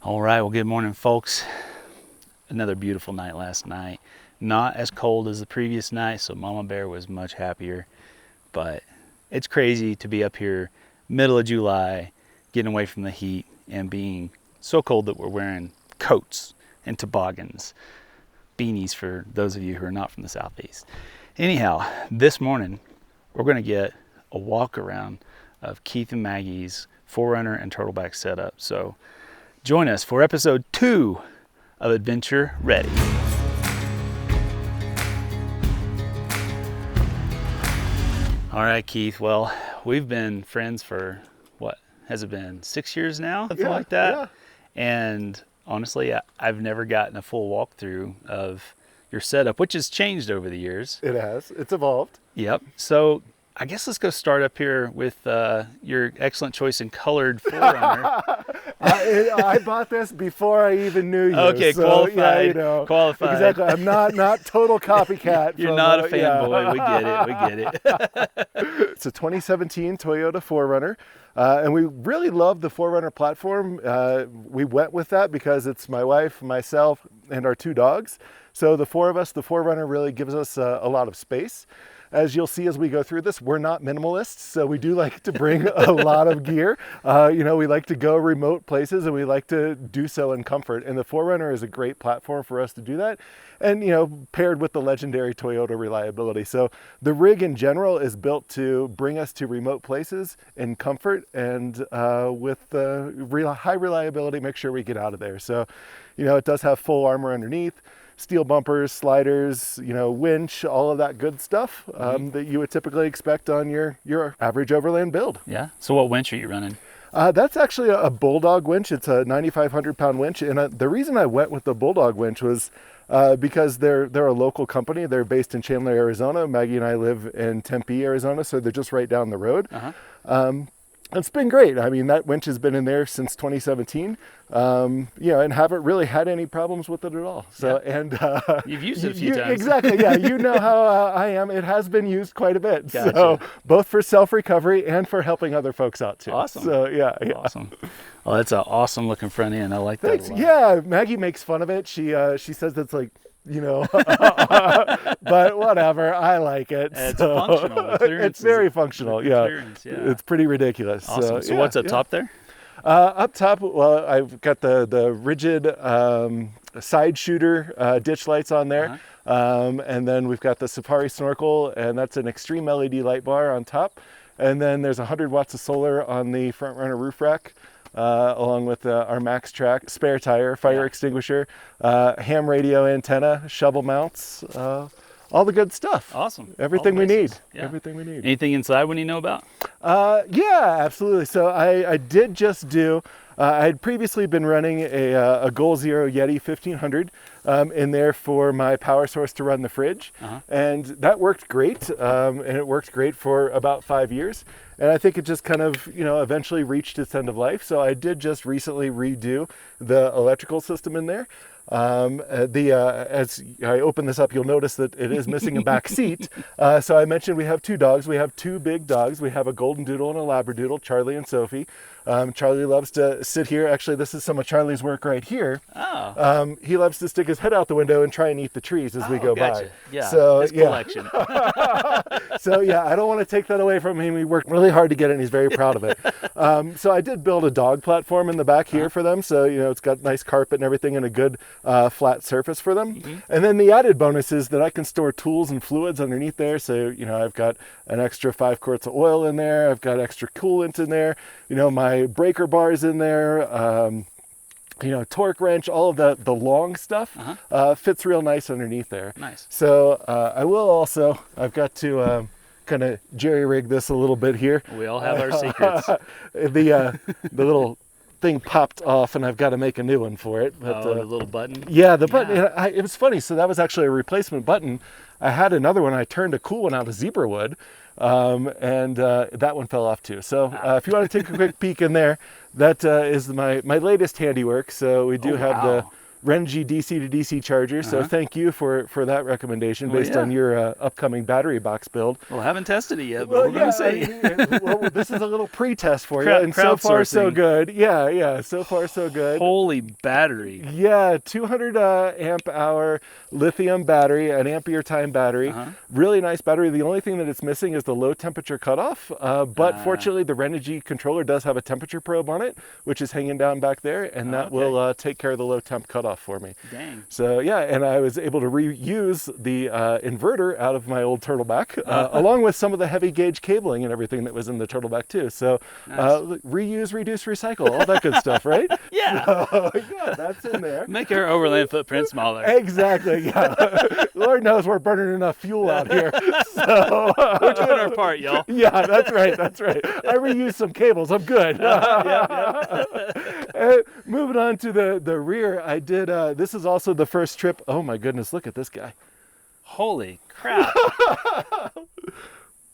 All right, well, good morning, folks. Another beautiful night last night. Not as cold as the previous night, so Mama Bear was much happier. But it's crazy to be up here middle of July, getting away from the heat and being so cold that we're wearing coats and toboggans, beanies for those of you who are not from the Southeast. Anyhow, this morning, we're gonna get a walk around of Keith and Maggie's 4Runner and Turtleback setup. So join us for episode 2 of Adventure Ready. All right, Keith. Well, we've been friends for what has it been, 6 years now? Something like that. Yeah. And honestly, I've never gotten a full walkthrough of your setup, which has changed over the years. It has. It's evolved. Yep. So I guess let's go start up here with your excellent choice in colored 4Runner. I bought this before I even knew you. Okay, so, qualified. Yeah, you know, Qualified. Exactly. I'm not total copycat. You're not a fanboy. We get it. It's a 2017 Toyota 4Runner. And we really love the 4Runner platform. We went with that because it's my wife, myself, and our 2 dogs. So the 4 of us, the 4Runner really gives us a lot of space. As you'll see as we go through this, we're not minimalists, so we do like to bring a lot of gear. We like to go remote places, and we like to do so in comfort. And the 4Runner is a great platform for us to do that. And, paired with the legendary Toyota reliability. So the rig in general is built to bring us to remote places in comfort and with high reliability, make sure we get out of there. So, it does have full armor underneath, steel bumpers, sliders, winch, all of that good stuff that you would typically expect on your average Overland build. Yeah. So what winch are you running? That's actually a Bulldog winch. It's a 9,500 pound winch. And the reason I went with the Bulldog winch was because they're a local company. They're based in Chandler, Arizona. Maggie and I live in Tempe, Arizona, so they're just right down the road. It's been great. I mean, that winch has been in there since 2017, and haven't really had any problems with it at all. So, yeah. And you've used it a few times. Exactly. Yeah, you know how I am. It has been used quite a bit. Gotcha. So, both for self-recovery and for helping other folks out too. Awesome. So, yeah. Awesome. Well, that's an awesome looking front end. I like that Thanks. a lot. Yeah, Maggie makes fun of it. She says it's like, but whatever, I like it. It's functional. It's very functional. Yeah. It's pretty ridiculous. Awesome. So what's up top there? Up top, well, I've got the rigid side shooter ditch lights on there. And then we've got the Safari snorkel, and that's an extreme LED light bar on top. And then there's 100 watts of solar on the front runner roof rack. Along with our Max Track spare tire, fire extinguisher, ham radio antenna, shovel mounts, all the good stuff. Awesome. Everything we need. Yeah. Everything we need. Anything inside we need to know about? Yeah, absolutely. So I did just do, I had previously been running a Goal Zero Yeti 1500 in there for my power source to run the fridge. And that worked great. And it worked great for about 5 years. And I think it just kind of, eventually reached its end of life. So I did just recently redo the electrical system in there. As I open this up, you'll notice that it is missing a back seat. So I mentioned we have 2 dogs. We have 2 big dogs. We have a golden doodle and a labradoodle, Charlie and Sophie. Charlie loves to sit here. Actually, this is some of Charlie's work right here. Oh. He loves to stick his head out the window and try and eat the trees as we go by. Yeah. So, his collection. So yeah, I don't want to take that away from him. He worked really hard to get it, and he's very proud of it. So I did build a dog platform in the back here for them. So, it's got nice carpet and everything and a good flat surface for them. And then the added bonus is that I can store tools and fluids underneath there. So, I've got an extra 5 quarts of oil in there. I've got extra coolant in there. My breaker bars in there. Torque wrench, all of the long stuff fits real nice underneath there. Nice. So I will also, I've got to kind of jerry rig this a little bit here. We all have our secrets. The little thing popped off, and I've got to make a new one for it. But, the little button? Yeah, the button. It was funny. So that was actually a replacement button. I had another one. I turned a cool one out of zebra wood. And that one fell off too. So if you want to take a quick peek in there, that is my latest handiwork. So we do have Renogy DC to DC charger. So thank you for that recommendation based on your upcoming battery box build. Well, I haven't tested it yet, but we're going to see. Well, this is a little pre-test for you, and so far so good. Yeah, so far so good. Holy battery. Yeah, 200 amp hour lithium battery, an ampere time battery. Really nice battery. The only thing that it's missing is the low temperature cutoff, but fortunately the Renogy controller does have a temperature probe on it, which is hanging down back there, and that will take care of the low temp cutoff for me. Dang. So yeah, and I was able to reuse the inverter out of my old Turtleback, along with some of the heavy gauge cabling and everything that was in the Turtleback too. So reuse, reduce, recycle, all that good stuff, right? Yeah. So, yeah, that's in there. Make our overland footprint smaller. Exactly. Yeah. Lord knows we're burning enough fuel out here. So we're doing our part, y'all. Yeah, that's right. That's right. I reused some cables. I'm good. Moving on to the rear, I did. This is also the first trip. Oh my goodness! Look at this guy. Holy crap!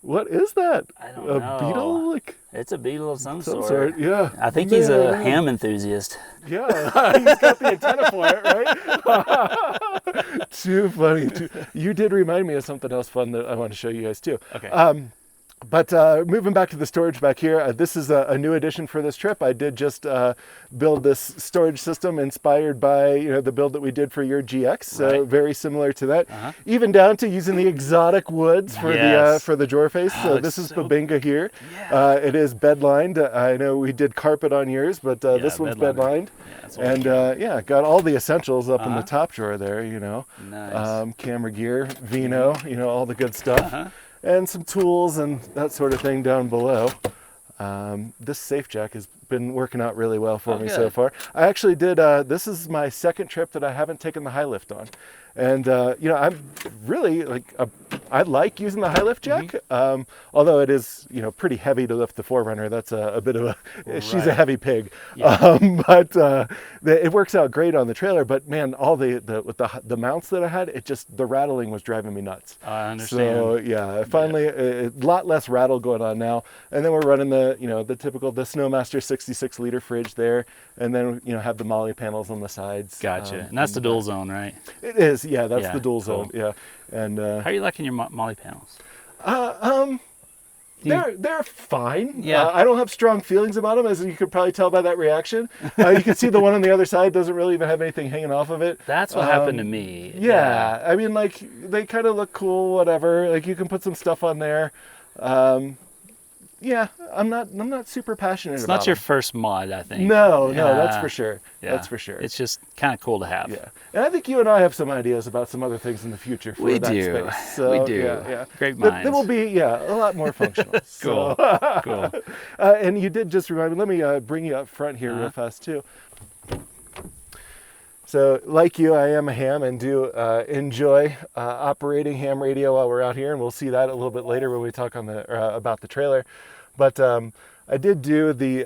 What is that? I don't know. A beetle? Like it's a beetle of some sort. Yeah. I think he's a ham enthusiast. Yeah, he's got the antenna for it, right? Too funny. You did remind me of something else fun that I want to show you guys too. Okay. But moving back to the storage back here, this is a new addition for this trip. I did just build this storage system inspired by the build that we did for your GX. So very similar to that, even down to using the exotic woods for the drawer face. So this is Babinga here. Yeah. It is bed lined. I know we did carpet on yours, but this one's bed lined. Yeah, and got all the essentials up in the top drawer there. Nice. Camera gear, vino, all the good stuff. And some tools and that sort of thing down below. This safe jack has been working out really well for me so far. I actually did, this is my second trip that I haven't taken the high lift on. And, I'm really I like using the high lift jack, although it is, pretty heavy to lift the 4Runner. That's a bit of she's a heavy pig. Yeah. But it works out great on the trailer. But man, all the mounts that I had, the rattling was driving me nuts. I understand. So yeah, finally a lot less rattle going on now. And then we're running the typical, the Snowmaster 66 liter fridge there. And then, have the Molly panels on the sides. Gotcha. And that's the dual zone, right? It is. Yeah, that's the dual zone. Yeah. And how are you liking your Molly panels? They're fine. Yeah. I don't have strong feelings about them, as you could probably tell by that reaction. You can see the one on the other side doesn't really even have anything hanging off of it. That's what happened to me. Yeah. I mean, they kind of look cool, whatever. You can put some stuff on there. Yeah, I'm not super passionate about it. It's not your first mod, I think. No, that's for sure. Yeah. That's for sure. It's just kind of cool to have. Yeah. And I think you and I have some ideas about some other things in the future for that space. So, we do. Yeah. Great minds. They will be, a lot more functional. Cool. Cool. And you did just remind me, let me bring you up front here real fast too. So like you, I am a ham and do enjoy operating ham radio while we're out here, and we'll see that a little bit later when we talk on about the trailer. But I did do the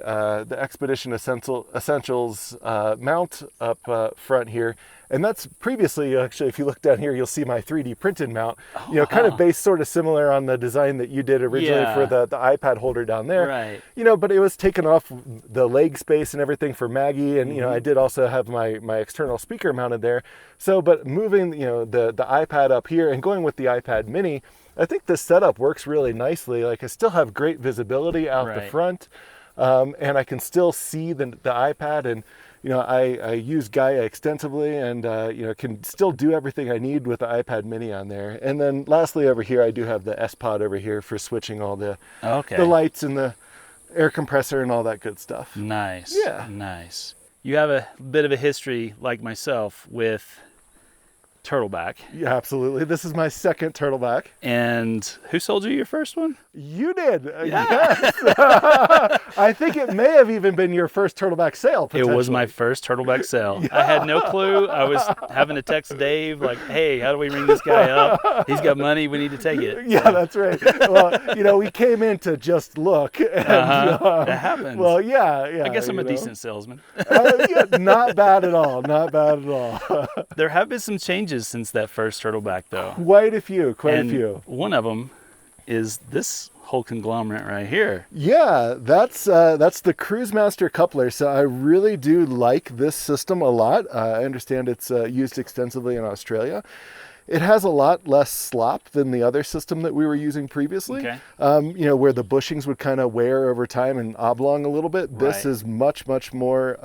Expedition Essentials mount up front here. And that's previously, actually, if you look down here, you'll see my 3D printed mount, kind of based sort of similar on the design that you did originally for the iPad holder down there. Right. But it was taken off the leg space and everything for Maggie. And, I did also have my external speaker mounted there. So, but moving, the iPad up here and going with the iPad mini, I think this setup works really nicely. I still have great visibility out the front, and I can still see the iPad, and I use Gaia extensively, and can still do everything I need with the iPad mini on there. And then lastly over here, I do have the S-Pod over here for switching all the lights and the air compressor and all that good stuff. Nice. Yeah. Nice. You have a bit of a history, like myself, with Turtleback. Yeah, absolutely. This is my second Turtleback. And who sold you your first one? You did. Yes. I think it may have even been your first Turtleback sale. It was my first Turtleback sale. I had no clue. I was having to text Dave like, hey, how do we ring this guy up? He's got money. We need to take it. Yeah, that's right. Well, we came in to just look. And, that happens. Well, yeah. I guess I'm a decent salesman. Not bad at all. Not bad at all. There have been some changes since that first Turtleback, though. Quite a few. One of them is this whole conglomerate right here. Yeah, that's the Cruise Master coupler. So I really do like this system a lot. I understand it's used extensively in Australia. It has a lot less slop than the other system that we were using previously. Okay. You know, where the bushings would kind of wear over time and oblong a little bit. This Right. is much more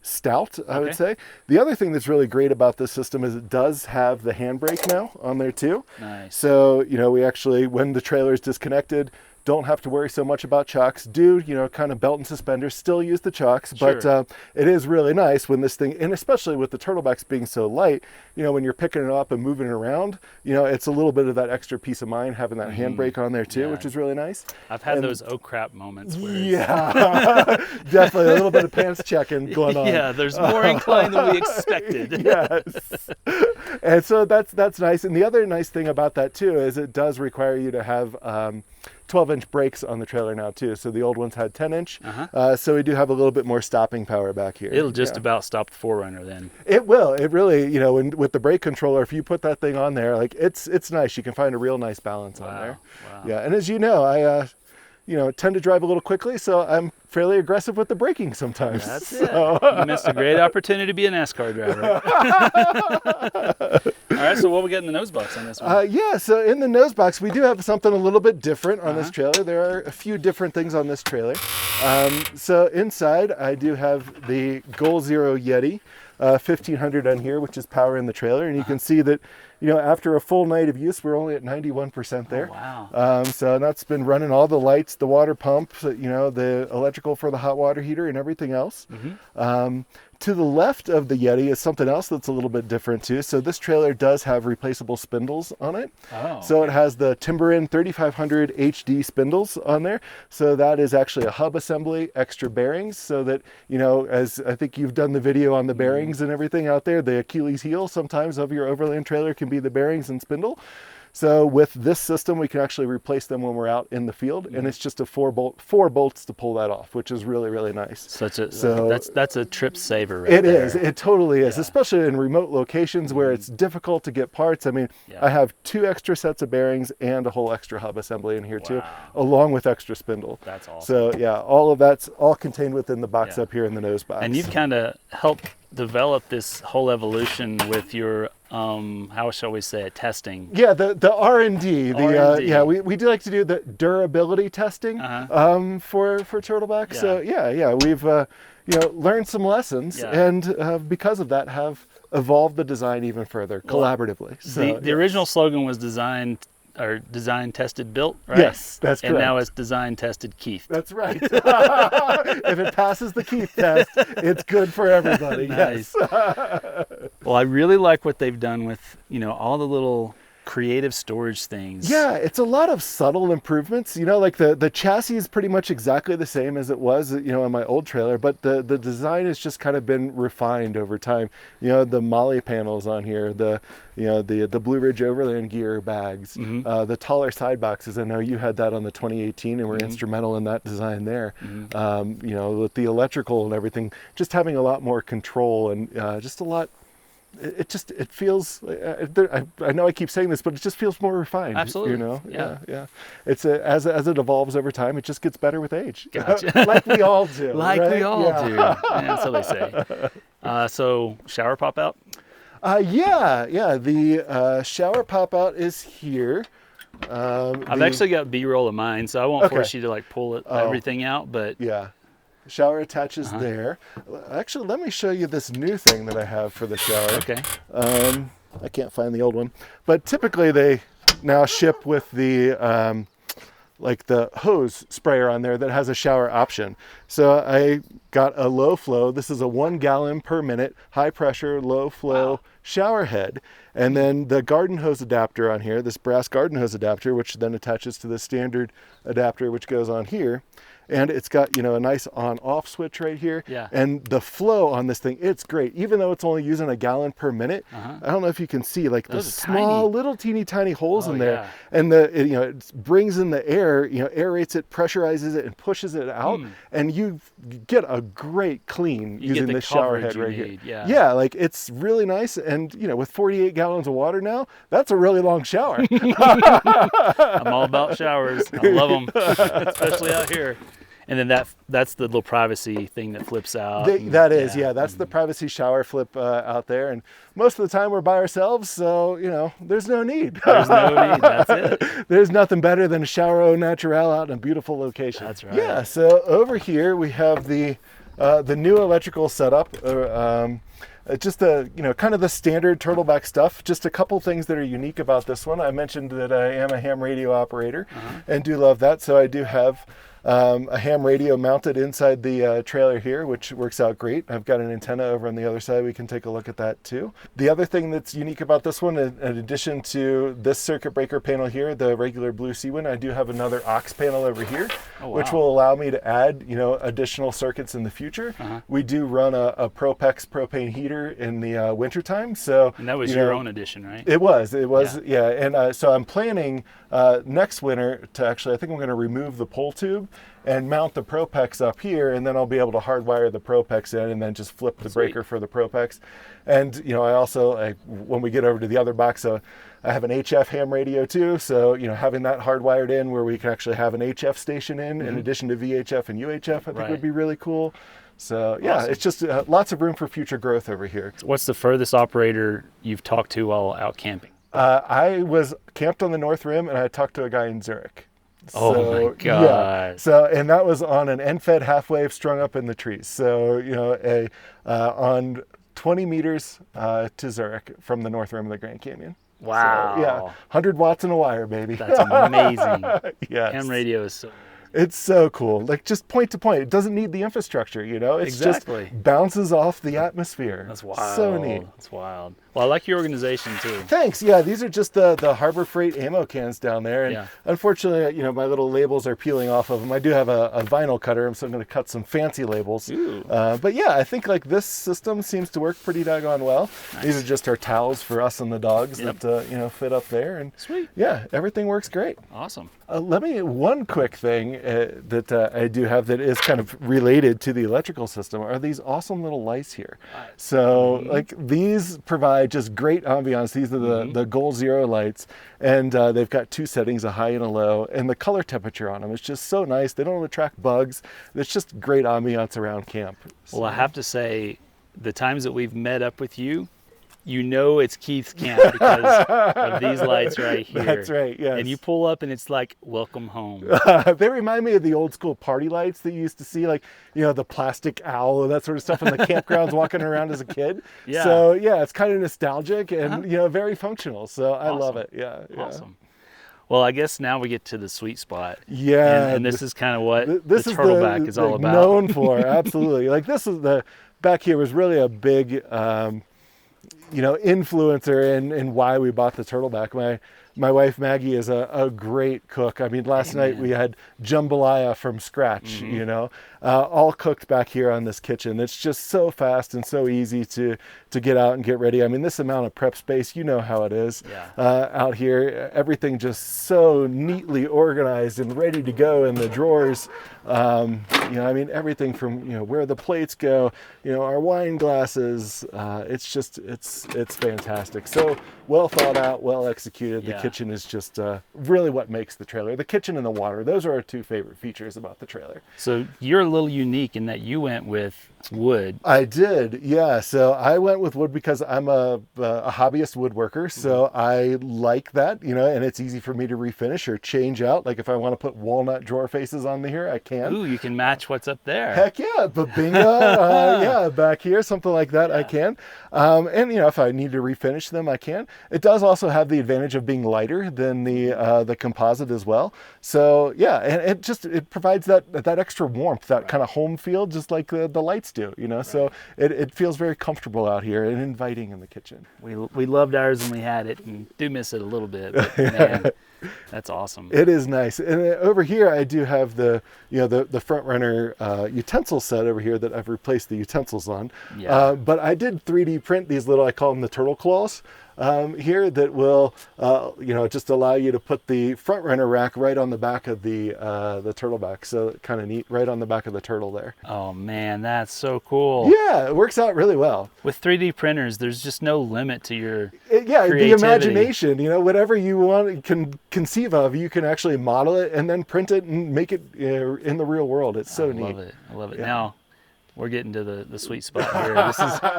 stout, I would say. The other thing that's really great about this system is it does have the handbrake now on there too. Nice. So, you know, we actually, when the trailer is disconnected, don't have to worry so much about chocks. Do, you know, kind of belt and suspenders, still use the chocks, but Sure. it is really nice when this thing, and especially with the Turtlebacks being so light, you know, when you're picking it up and moving it around, you know, it's a little bit of that extra peace of mind having that handbrake on there too, Yeah. which is really nice. I've had And- those oh crap moments where it's- Yeah, definitely a little bit of pants checking going on. yeah, there's more incline than we expected. Yes. And so that's nice. And the other nice thing about that too is it does require you to have 12-inch brakes on the trailer now too. So the old ones had 10-inch. So we do have a little bit more stopping power back here. It'll just about stop the 4Runner then. It will. It really, you know, with the brake controller, if you put that thing on there, like it's nice. You can find a real nice balance on there. Wow. Yeah. And as you know, I you know, tend to drive a little quickly, so I'm fairly aggressive with the braking sometimes. That's it. You missed a great opportunity to be a NASCAR driver. All right, so what we got in the nose box on this one? Yeah, so in the nose box, we do have something a little bit different on this trailer. There are a few different things on this trailer. So inside, I do have the Goal Zero Yeti 1500 on here, which is power in the trailer. And you can see that, you know, after a full night of use, we're only at 91% there. Oh, wow. So that's been running all the lights, the water pump, you know, the electrical for the hot water heater and everything else. To the left of the Yeti is something else that's a little bit different too. So this trailer does have replaceable spindles on it. Oh, So it has the Timberin 3500 HD spindles on there. So that is actually a hub assembly, extra bearings, so that, you know, as I think you've done the video on the bearings and everything out there, the Achilles heel sometimes of your Overland trailer can be the bearings and spindle. So with this system, we can actually replace them when we're out in the field, and it's just a four bolts to pull that off, which is really, really nice. That's a trip saver right It there. is. It totally is, Yeah. especially in remote locations where it's difficult to get parts. I mean, Yeah. I have 2 extra sets of bearings and a whole extra hub assembly in here too, Wow. along with extra spindle. That's awesome. So yeah, all of that's all contained within the box Yeah. up here in the nose box. And you've kind of helped develop this whole evolution with your, how shall we say it, testing. Yeah, the R&D, R&D. yeah, we do like to do the durability testing for Turtleback. Yeah. So yeah, we've you know, learned some lessons, Yeah. and because of that, have evolved the design even further collaboratively. So The original slogan was design, tested, built, right? Yes, that's And now correct. it's design, tested, Keith. That's right. If it passes the Keith test, it's good for everybody. Nice. Yes. Well, I really like what they've done with, you know, all the little creative storage things. Yeah, it's a lot of subtle improvements. You know, like the chassis is pretty much exactly the same as it was, you know, in my old trailer, but the design has just kind of been refined over time. You know, the Molly panels on here, the Blue Ridge Overland gear bags, the taller side boxes. I know you had that on the 2018 and were instrumental in that design there. You know, with the electrical and everything, just having a lot more control and just a lot. It feels. I know I keep saying this, but it just feels more refined. Absolutely. You know. Yeah. Yeah. It's as it evolves over time, it just gets better with age. Gotcha. Like we all do. Like right? we all Yeah. do. Yeah, that's what they say. So shower pop out. Yeah. The shower pop out is here. I've actually got B-roll of mine, so I won't Okay. force you to like pull everything out, but Yeah. Shower attaches there. Actually, let me show you this new thing that I have for the shower. okay. I can't find the old one, but typically they now ship with the like the hose sprayer on there that has a shower option. So I got a low flow. This is a 1 gallon per minute, high pressure, low flow shower head. And then the garden hose adapter on here, this brass garden hose adapter, which then attaches to the standard adapter, which goes on here. And it's got, you know, a nice on-off switch right here. Yeah. And the flow on this thing, it's great. Even though it's only using a gallon per minute, I don't know if you can see like the Those are small, tiny. little teeny tiny holes Oh, in there. yeah. And it brings in the air, you know, aerates it, pressurizes it, and pushes it out. And you get a great clean You get using the this shower coverage head you right here. need, yeah. Yeah, like it's really nice. And, you know, with 48 gallons of water now, that's a really long shower. I'm all about showers. I love them, especially out here. And then that's the little privacy thing that flips out. That is, yeah, that's the privacy shower flip out there. And most of the time we're by ourselves, so, you know, there's no need. There's no need, that's it. There's nothing better than a shower au naturel out in a beautiful location. That's right. Yeah, so over here we have the new electrical setup. Just the, you know, kind of the standard Turtleback stuff. Just a couple things that are unique about this one. I mentioned that I am a ham radio operator and do love that. So I do have a ham radio mounted inside the trailer here, which works out great. I've got an antenna over on the other side. We can take a look at that too. The other thing that's unique about this one, in addition to this circuit breaker panel here, the regular blue C1, I do have another aux panel over here, which will allow me to add, you know, additional circuits in the future. We do run a Propex propane heater in the wintertime. So, and that was your own addition, right? It was, yeah. And so I'm planning next winter to actually, I think I'm going to remove the pole tube and mount the Propex up here, and then I'll be able to hardwire the Propex in and then just flip the breaker for the Propex. And, you know, I also, when we get over to the other box, I have an HF ham radio too. So, you know, having that hardwired in where we can actually have an HF station in addition to VHF and UHF, I think would be really cool. So, yeah, it's just lots of room for future growth over here. What's the furthest operator you've talked to while out camping? I was camped on the North Rim, and I talked to a guy in Zurich. Oh my God. Yeah. So, and that was on an end-fed half wave strung up in the trees. So, you know, on 20 meters to Zurich from the North Rim of the Grand Canyon. Wow. So, yeah, 100 watts in a wire, baby. That's amazing. Yes. Ham radio is so... It's so cool. Like just point to point. It doesn't need the infrastructure, you know? It's just bounces off the atmosphere. That's wild. So neat. That's wild. Well, I like your organization too. Thanks. Yeah, these are just the Harbor Freight ammo cans down there. And unfortunately, you know, my little labels are peeling off of them. I do have a vinyl cutter, so I'm going to cut some fancy labels. But yeah, I think like this system seems to work pretty daggone well. Nice. These are just our towels for us and the dogs that, you know, fit up there. And yeah, everything works great. Awesome. One quick thing that I do have that is kind of related to the electrical system are these awesome little lights here. So like these provide just great ambiance. These are the Goal Zero lights, and they've got two settings, a high and a low, and the color temperature on them is just so nice. They don't attract bugs. It's just great ambiance around camp. Well, I have to say, the times that we've met up with you, you know it's Keith's camp because of these lights right here. That's right, yes. And you pull up and it's like, welcome home. They remind me of the old school party lights that you used to see, like, you know, the plastic owl and that sort of stuff in the campgrounds walking around as a kid. Yeah. So, yeah, it's kind of nostalgic and, you know, very functional. So I love it. Yeah. Awesome. Well, I guess now we get to the sweet spot. Yeah. And this is kind of what the Turtleback is all about. Known for, absolutely. Like this is back here was really a big, you know, influencer in why we bought the Turtleback. My wife Maggie is a great cook. I mean, last night we had jambalaya from scratch, you know, all cooked back here on this kitchen. It's just so fast and so easy to get out and get ready. I mean, this amount of prep space, you know how it is out here. Everything just so neatly organized and ready to go in the drawers. You know, I mean, everything from, you know, where the plates go, you know, our wine glasses. It's just, it's fantastic. So well thought out, well executed. The kitchen is just really what makes the trailer. The kitchen and the water, those are our two favorite features about the trailer. So you're a little unique in that you went with wood. I did, yeah. So I went with wood because I'm a hobbyist woodworker, so I like that, you know, and it's easy for me to refinish or change out. Like if I want to put walnut drawer faces on here, I can. Ooh, you can match what's up there. Heck yeah, Babinga, yeah, back here, something like that, I can. And, you know, if I need to refinish them, I can. It does also have the advantage of being lighter than the composite as well. So yeah, and it provides that extra warmth, that kind of home feel, just like the lights do, you know. So it feels very comfortable out here and inviting in the kitchen. We loved ours when we had it, and do miss it a little bit, but man, that's awesome. It is nice. And over here I do have the 4Runner utensil set over here that I've replaced the utensils on. But I did 3D print these little, I call them the turtle claws. here that will, just allow you to put the front runner rack right on the back of the Turtleback. So kind of neat, right on the back of the turtle there. Oh man, that's so cool. Yeah, it works out really well. With 3D printers, there's just no limit to your The imagination, whatever you want can conceive of, you can actually model it and then print it and make it in the real world. It's so neat. I love it. Yeah. Now we're getting to the sweet spot here.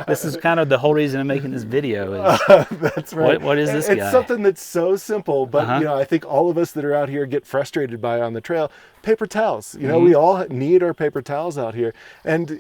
This is kind of the whole reason I'm making this video. That's right. What is this guy? It's something that's so simple, but I think all of us that are out here get frustrated by on the trail. Paper towels. We all need our paper towels out here. And,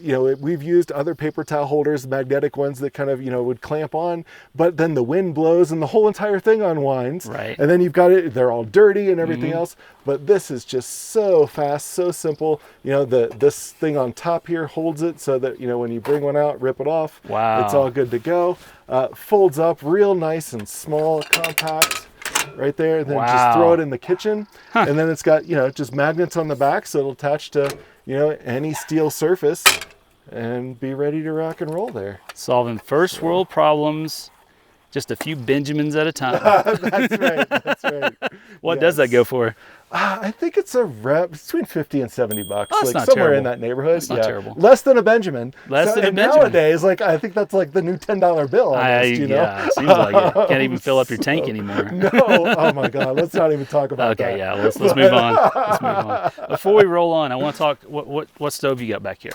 we've used other paper towel holders, magnetic ones that kind of, would clamp on, but then the wind blows and the whole entire thing unwinds. Right. And then you've got it, they're all dirty and everything else. But this is just so fast, so simple. This thing on top here holds it so that, when you bring one out, rip it off. Wow. It's all good to go. Folds up real nice and small, compact. Right there, then just throw it in the kitchen, and then it's got just magnets on the back, so it'll attach to any steel surface, and be ready to rock and roll there. Solving first world problems, just a few Benjamins at a time. That's right. That's right. What does that go for? I think it's between 50 and 70 bucks, that's not somewhere terrible. in that neighborhood. That's not terrible. Less than a Benjamin. Less than a Benjamin. Nowadays, I think that's like the new $10 bill. Almost, Yeah, it seems like it. Can't even fill up your tank anymore. No. Oh my God. Let's not even talk about that. Okay, yeah. Let's move on. Let's move on. Before we roll on, I want to talk. What stove you got back here?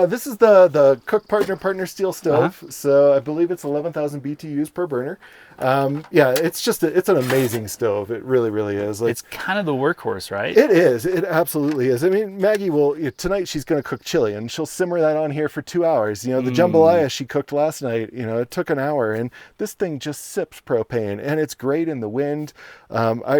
This is the Cook Partner steel stove. So I believe it's 11,000 BTUs per burner. It's an amazing stove. It really, really is. It's kind of the workhorse, right? It is. It absolutely is. I mean, Maggie tonight she's going to cook chili, and she'll simmer that on here for 2 hours. The jambalaya she cooked last night, it took an hour, and this thing just sips propane, and it's great in the wind. I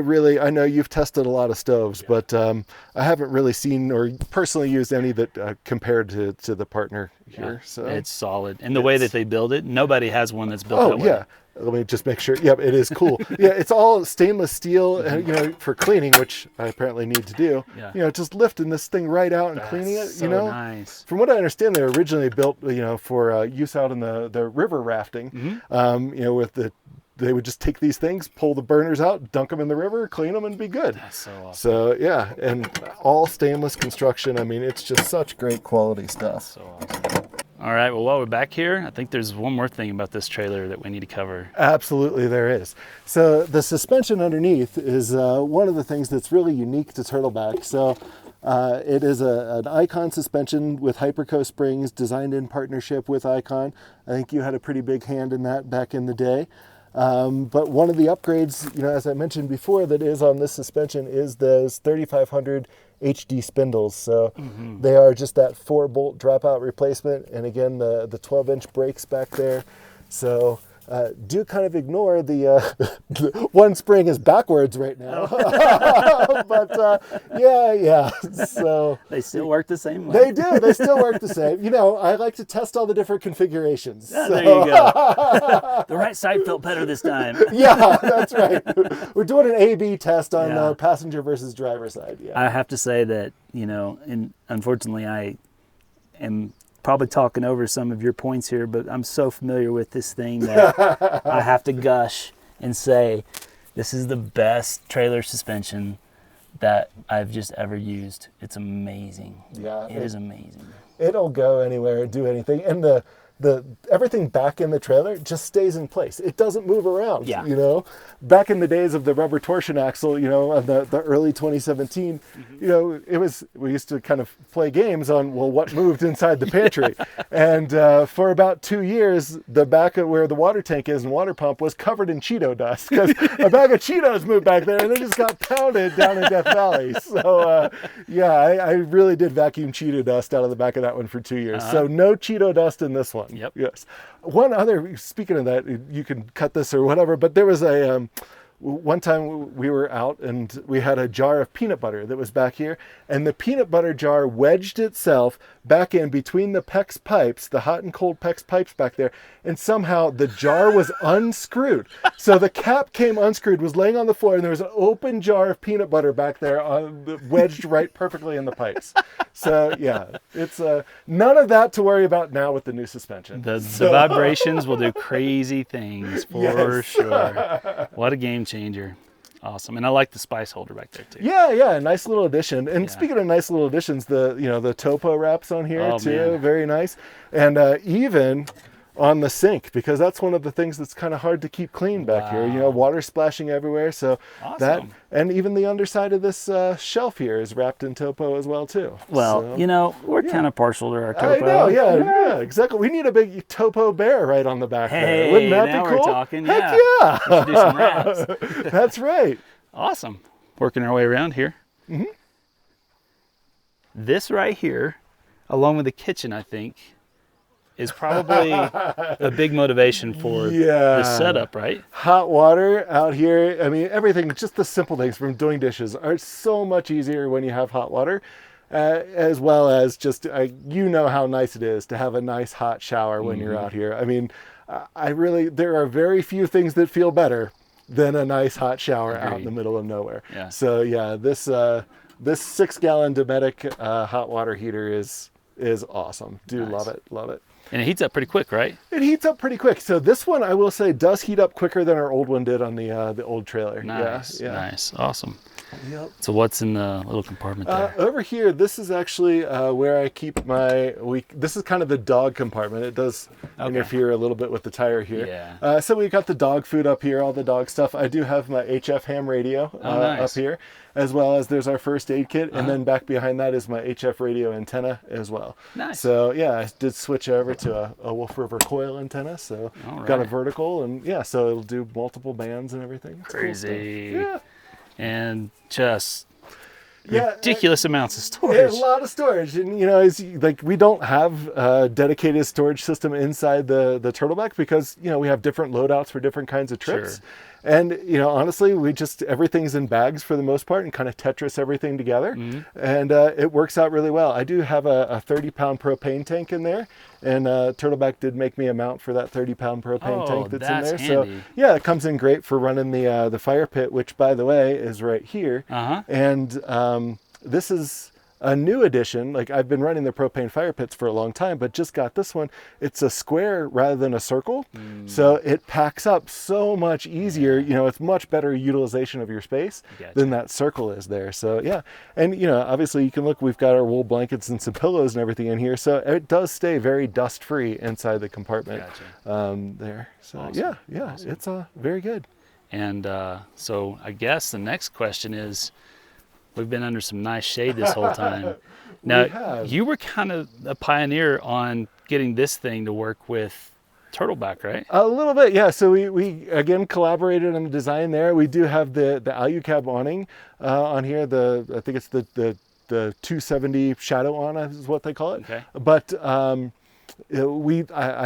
know you've tested a lot of stoves, but I haven't really seen or personally used any that compared to the Partner here. So it's solid. And the way that they build it, nobody has one that's built that way. Yeah. Let me just make sure. Yep, it is cool. It's all stainless steel, for cleaning, which I apparently need to do. Yeah. Just lifting this thing right out and cleaning it. So nice. From what I understand, they were originally built, for use out in the river rafting. They would just take these things, pull the burners out, dunk them in the river, clean them, and be good. That's so awesome. So yeah, and all stainless construction. I mean, it's just such great quality stuff. So awesome. All right, well, while we're back here, I think there's one more thing about this trailer that we need to cover. Absolutely, there is. So the suspension underneath is one of the things that's really unique to Turtleback. So it is an Icon suspension with Hyperco springs designed in partnership with Icon. I think you had a pretty big hand in that back in the day. But one of the upgrades, as I mentioned before, that is on this suspension is those 3500 HD spindles. So they are just that 4-bolt dropout replacement. And again, the 12-inch brakes back there. So do kind of ignore the one spring is backwards right now. But yeah. So they still work the same way. They do. They still work the same. I like to test all the different configurations. So. There you go. The right side felt better this time. Yeah, that's right. We're doing an A/B test on the passenger versus driver side. Yeah. I have to say that, and unfortunately I am probably talking over some of your points here, but I'm so familiar with this thing that I have to gush and say this is the best trailer suspension that I've just ever used. It's amazing. Yeah, it is amazing. It'll go anywhere and do anything, and the everything back in the trailer just stays in place. It doesn't move around. Yeah. Back in the days of the rubber torsion axle, of the early 2017, we used to kind of play games on, what moved inside the pantry. And for about 2 years, the back of where the water tank is and water pump was covered in Cheeto dust because a bag of Cheetos moved back there and they just got pounded down in Death Valley. So I really did vacuum Cheeto dust out of the back of that one for 2 years. So no Cheeto dust in this one. Yep. Yes. One other, speaking of that, you can cut this or whatever, but there was one time we were out and we had a jar of peanut butter that was back here, and the peanut butter jar wedged itself back in between the PEX pipes, the hot and cold PEX pipes back there, and somehow the jar was unscrewed. So the cap came unscrewed, was laying on the floor, and there was an open jar of peanut butter back there wedged right perfectly in the pipes. So yeah, it's none of that to worry about now with the new suspension. The vibrations will do crazy things for sure. What a game changer. Awesome. And I like the spice holder back there too. Yeah, nice little addition. And speaking of nice little additions, the topo wraps on here too, man. Very nice. And even on the sink, because that's one of the things that's kind of hard to keep clean back here. Water splashing everywhere. So awesome. and even the underside of this shelf here is wrapped in topo as well too. Well, so, we're kind of partial to our topo. I know, yeah, exactly. We need a big topo bear right on the back there. Wouldn't that now be cool? We're talking. Heck yeah. Let's do some wraps. That's right. Awesome. Working our way around here. Mm-hmm. This right here, along with the kitchen, I think, is probably a big motivation for the setup, right? Hot water out here. I mean, everything, just the simple things from doing dishes are so much easier when you have hot water, as well as just, how nice it is to have a nice hot shower when you're out here. I mean, there are very few things that feel better than a nice hot shower out in the middle of nowhere. Yeah. So yeah, this 6-gallon Dometic hot water heater is awesome. Love it. And it heats up pretty quick, right? It heats up pretty quick. So this one, I will say, does heat up quicker than our old one did on the old trailer. Nice, nice, awesome. Yep. So what's in the little compartment there? Over here, this is actually where I keep this is kind of the dog compartment. It does interfere a little bit with the tire here. Yeah. So we got the dog food up here, all the dog stuff. I do have my HF ham radio nice. up here, as well as there's our first aid kit. And then back behind that is my HF radio antenna as well. Nice. So yeah, I did switch over to a Wolf River coil antenna. So got a vertical, and so it'll do multiple bands and everything. It's crazy. Cool stuff. Yeah. And just ridiculous amounts of storage. Yeah, a lot of storage. And it's like we don't have a dedicated storage system inside the Turtleback because we have different loadouts for different kinds of trips. Sure. And honestly, everything's in bags for the most part and kind of Tetris everything together. And it works out really well. I do have a 30-pound propane tank in there, and Turtleback did make me a mount for that 30-pound propane tank that's in there. Handy. So yeah, it comes in great for running the fire pit, which by the way is right here. And this is a new addition. Like, I've been running the propane fire pits for a long time, but just got this one. It's a square rather than a circle. So it packs up so much easier. It's much better utilization of your space than that circle is there. So yeah. And obviously you can look, we've got our wool blankets and some pillows and everything in here. So it does stay very dust free inside the compartment there. So awesome. Awesome. It's very good. And so I guess the next question is, we've been under some nice shade this whole time. Now, you were kind of a pioneer on getting this thing to work with Turtleback, right? A little bit, yeah. So we again collaborated on the design there. We do have the Alucab awning on here. I think it's the 270 shadow awning is what they call it. Okay. But I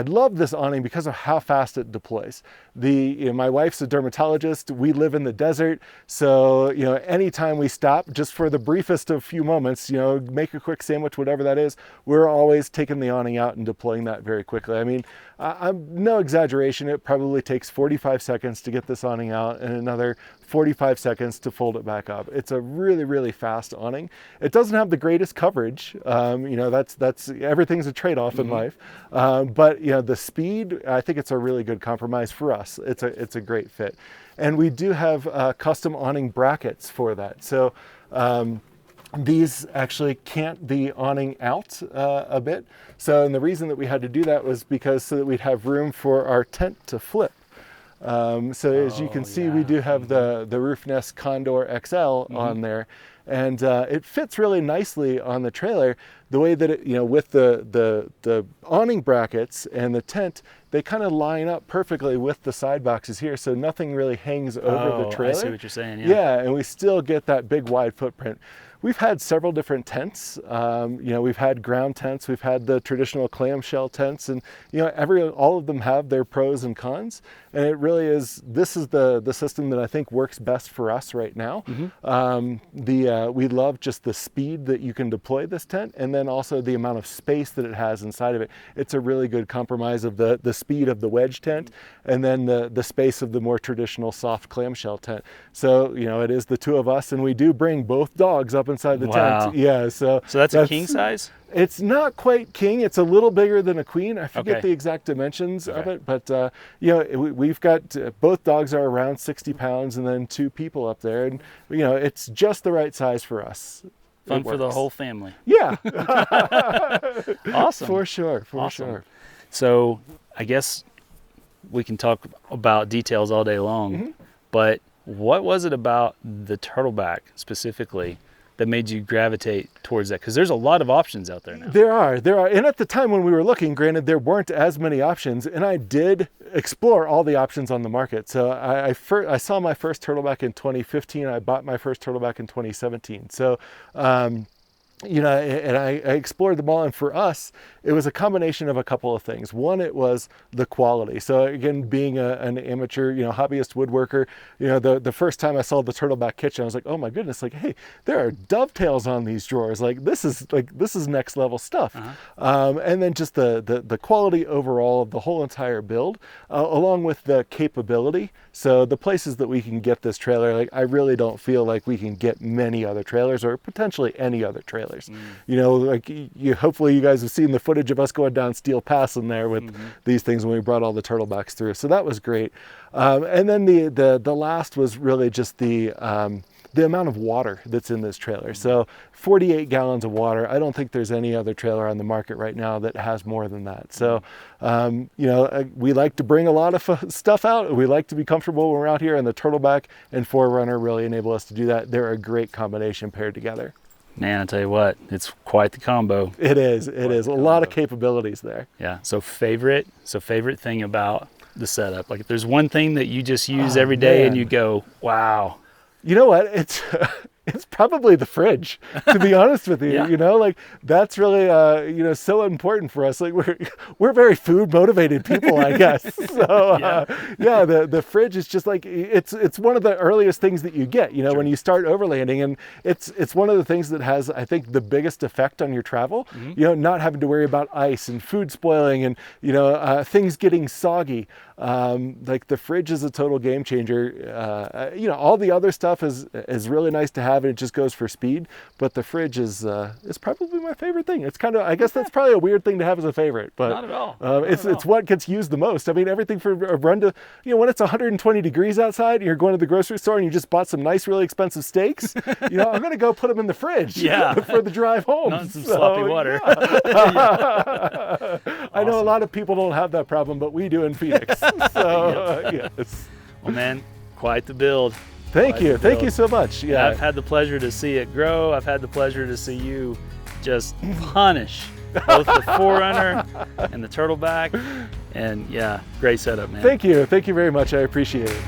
love this awning because of how fast it deploys. My wife's a dermatologist. We live in the desert, so anytime we stop, just for the briefest of few moments, make a quick sandwich, whatever that is, we're always taking the awning out and deploying that very quickly. I mean, I'm no exaggeration. It probably takes 45 seconds to get this awning out and another 45 seconds to fold it back up. It's a really, really fast awning. It doesn't have the greatest coverage. That's everything's a trade-off in life. But the speed, I think it's a really good compromise for us. It's a great fit. And we do have custom awning brackets for that. So these actually cant the awning out a bit. And the reason that we had to do that was because so that we'd have room for our tent to flip. As you can see, we do have the Roof Nest Condor XL on there, and it fits really nicely on the trailer. The way that it, with the awning brackets and the tent, they kind of line up perfectly with the side boxes here, so nothing really hangs over the trailer. I see what you're saying. Yeah, and we still get that big wide footprint. we've had several different tents. We've had ground tents, we've had the traditional clamshell tents, and all of them have their pros and cons. And it really is, this is the system that I think works best for us right now. We love just the speed that you can deploy this tent, and then also the amount of space that it has inside of it. It's a really good compromise of the speed of the wedge tent, and then the space of the more traditional soft clamshell tent. So, it is the two of us, and we do bring both dogs up inside the tent. Yeah, so that's a king size? It's not quite king. It's a little bigger than a queen. I forget the exact dimensions of it, but we've got both dogs are around 60 pounds, and then 2 people up there, and it's just the right size for us. Fun for the whole family. Yeah. Awesome. For sure. Sure. So I guess we can talk about details all day long, but what was it about the Turtleback specifically that made you gravitate towards that? Because there's a lot of options out there now. There are. And at the time when we were looking, granted, there weren't as many options, and I did explore all the options on the market. So I saw my first Turtleback in 2015. I bought my first Turtleback in 2017. So, and I explored them all, and for us, it was a combination of a couple of things. One, it was the quality. So again, being an amateur, hobbyist woodworker, the first time I saw the Turtleback kitchen, I was like, oh my goodness, like, hey, there are dovetails on these drawers. Like this is next level stuff. And then just the quality overall of the whole entire build, along with the capability. So the places that we can get this trailer, like I really don't feel like we can get many other trailers, or potentially any other trailers. Hopefully you guys have seen the footage of us going down Steel Pass in there with these things when we brought all the Turtlebacks through. So that was great. And then the last was really just the amount of water that's in this trailer. So 48 gallons of water. I don't think there's any other trailer on the market right now that has more than that. So, we like to bring a lot of stuff out. We like to be comfortable when we're out here, and the Turtleback and 4Runner really enable us to do that. They're a great combination paired together. Man, I tell you what, it's quite the combo. It is. A lot of capabilities there. Yeah. So favorite thing about the setup. Like if there's one thing that you just use every day and you go, wow. You know what? It's probably the fridge, to be honest with you. Like that's really so important for us. Like we're very food motivated people, I guess. So the fridge is just like it's one of the earliest things that you get, when you start overlanding, and it's one of the things that has, I think, the biggest effect on your travel. Not having to worry about ice and food spoiling and things getting soggy. Like the fridge is a total game changer. All the other stuff is really nice to have, and it just goes for speed. But the fridge is probably my favorite thing. It's kind of, I guess that's probably a weird thing to have as a favorite, but not at all. It's what gets used the most. I mean, everything for a run to, when it's 120 degrees outside and you're going to the grocery store and you just bought some nice, really expensive steaks, I'm going to go put them in the fridge for the drive home. Not some sloppy water. I know a lot of people don't have that problem, but we do in Phoenix. So, yes. Well, man, quite the build. Thank you so much. Yeah, I've had the pleasure to see it grow. I've had the pleasure to see you just punish both the 4Runner and the Turtleback. And yeah, great setup, man. Thank you very much. I appreciate it.